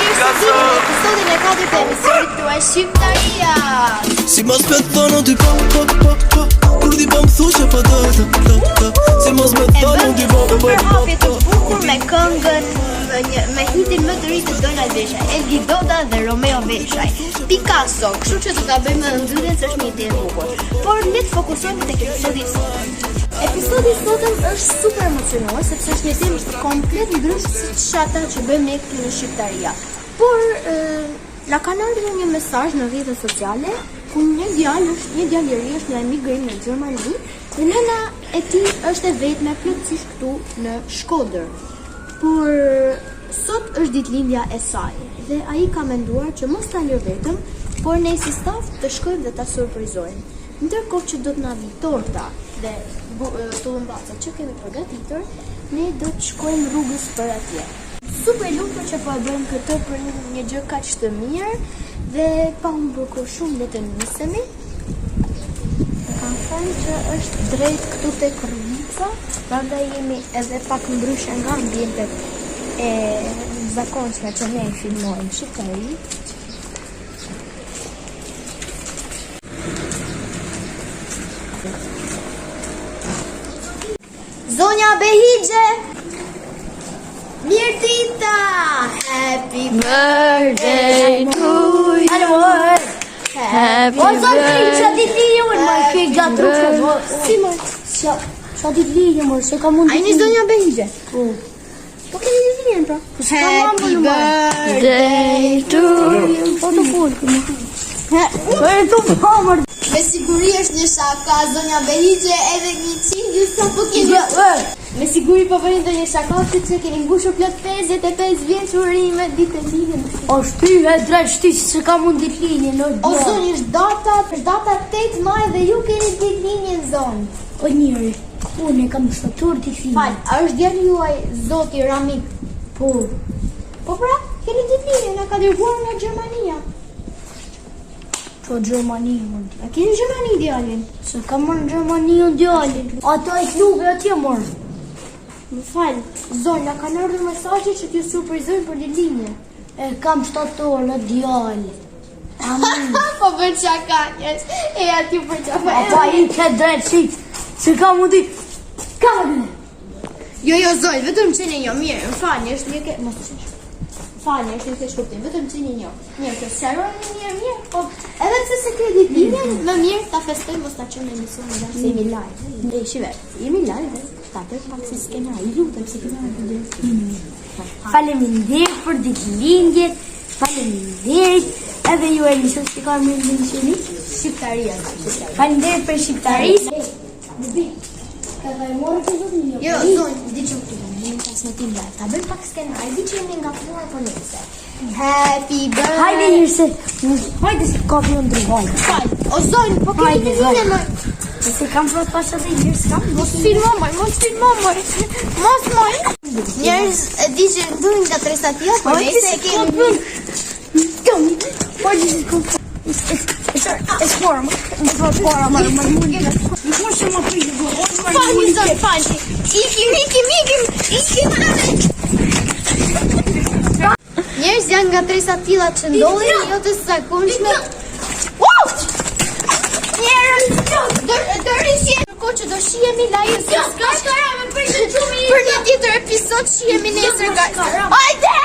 Episodin e 4 të emisionit tuaj Shqiptaria. Si mos me thonë ty po kur di po më thushe po do si mos me thonë ty po Përhapje të bukur me këngën me hitin më të ri të Donald Veshaj, Elgi Doda dhe Romeo Veshaj, Picasso. Kështu që do ta bëjmë ndërlidhjen se është një ide e bukur. Por le të fokusohemi tek episodi i sotëm. Episodi i sotëm është super emocionues sepse është një temë komplet ndryshe siç ata që bëjmë ne këtu në Shqiptaria. Por na kanë ardhur një mesazh në rrjetet sociale ku një djalë i ri është në emigrim në Gjermani dhe nëna e tij është e vetme plotësisht këtu në Shkodër. Por sot është ditëlindja e saj dhe ai ka menduar që mos ta lë vetëm, por ne si staf të shkojmë dhe ta surprizojmë. Ndërkohë që do të na vi torta dhe tullumbaca që kemi përgatitur, ne do të shkojmë rrugës për atje. Super lumtur që po e bëjmë këtë për një gjë kaq të mirë dhe pa humbur kohë shumë le të nisemi. Kam thënë që është drejt këtu tek rruga, prandaj jemi edhe pak ndryshe nga ambientet e zakonshme që ne filmojmë Shqiptari. Zonja Behigje! Mirë dita! Happy birthday to you! Happy birthday! Qa ditë linje mërë, mërë, ke gatë rukë. Si mërë? Qa ditë linje mërë, se ka mund A një zonja Behigje? Po keni ditë linje pra? Happy birthday to you! Po të full, këmë. Bërë të pëmër. Me siguri është një shaka, zonja Behigje, edhe 100 ju sa po keni... Me siguri po bëni ndonjë shaka sepse keni mbushur plot 55 vjeçurime ditë e linjën. O shtyhe drejt shtysh se ka mund ditë linje në O zonjë, është data 8 maj dhe ju keni ditë linjën zonë. O njëri, unë e kam shtatur ditë linje. Fal, a është djali juaj zoti Ramik? Po, Po pra, keni ditë linjën, na ka dërguar nga Gjermania. po Gjermani mund. A keni Gjermani djalin? Se ka mërë në Gjermani në djallin. Ata e klube atje mërë. Më fal, zonë, na kanë ardhur mesazhe që t'ju surprizojnë për ditë linjë. E kam shtator në djallin. Amin. Po bën çaka, njerëz. E aty për çfarë? Ata i ke drejt shit, se ka mund ditë. Ka më Jo, zonjë, vetëm çeni jo, mirë, më falni, është një mos çesh. Falni, është një keq kuptim, vetëm çeni jo. Mirë, të sqaroni mirë, po edhe pse se ke ditë linjën, më mirë ta festojmë mos ta çojmë në emision në dashje jemi live. E shive, jemi live. Ta bëj pak si skenari, lutem se kemi ardhur. Faleminderit për ditëlindjet. Faleminderit. Edhe ju e nisë që ka më ndihmëni. Shqiptaria. Faleminderit për Shqiptarisë. Ka vaj morë të zotë një. Jo, zonë, diçka këtu. Ne transmetim live. Ta bëj pak skenari, di që jemi nga punë po nëse. Happy birthday. Hajde njërse. Hajde se ka vjen ndryhoj. Fal. O zonë, po keni Hajde, ditë linjën më. Se kam thot pas edhe njërë s'kam. Mos filmo moj. Mos moj. Njerëz e di që ndurin nga trestatia, po nëse e kemi. Po gjithë kom. It's warm. It's warm. Më shumë më prishë. Falni zonë, falni. Ikim. Njerëz janë nga trestatilla që ndodhin jo të zakonshme. Njerëz, dërin si e ko që do shihemi live. Për një tjetër episod shihemi nesër guys. Hajde!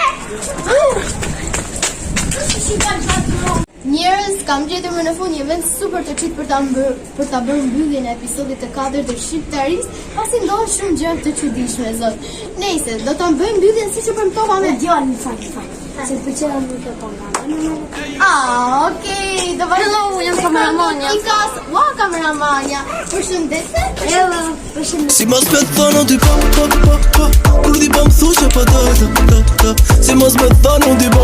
Njerëz, kam gjetur më në fund një vend super të qitë për ta bërë mbylljen e episodit të 4 të Shqiptarisë, pasi ndodhin shumë gjëra të çuditshme zot. Nejse, do ta bëjmë mbylljen siç e premtova me Djalin fal. Se pëlqen më të tonë. Okej, do vazhdojmë. Hello, jam kameramanja. Ua, kameramanja. Përshëndetje. Hello, përshëndetje. Si mos me thonë ty po kur di po më thushe po do si mos me thonë ty po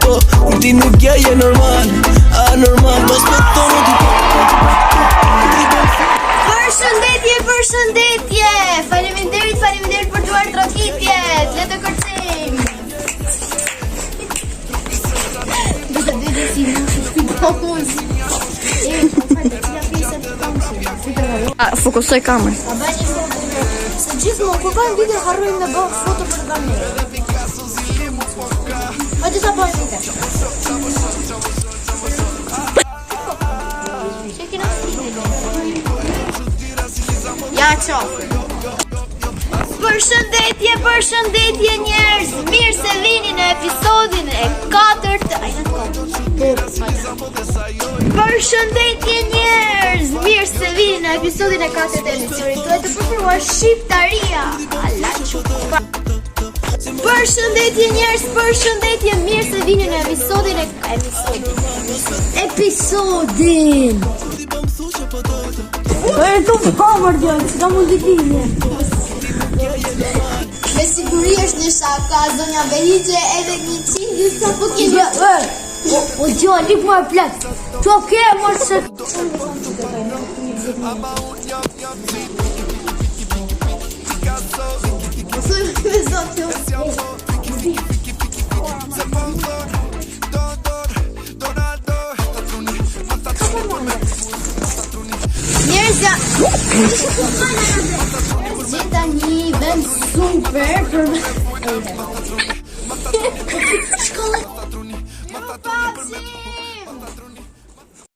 kur ti nuk je normal anormal mos me thonë ty po Përshëndetje. Faleminderit për duar trokitjet. Le të kërcejmë. Do të bëjë si në shpitallë. Fokusoj kamerën. Se gjithmonë kur bëjmë video harrojmë me bë foto për kamerë. Hajde sa Përshëndetje njerëz, mirë se vini në episodin e 4 të Përshëndetje njerëz, mirë se vini në episodin e 4 të emisionit tuaj të përfruar Shqiptaria. Përshëndetje njerëz, përshëndetje, mirë se vini në episodin e episodin. Tu pëmër djallë, që ka muzikime. Me siguri është një shaka, zonja Behigje edhe 100 gjitha po kemi. O djallë, lik më e plek. Qa ke mërë se... Me zotë Njerëzja Gjeta një vend super për Shkollë Paksi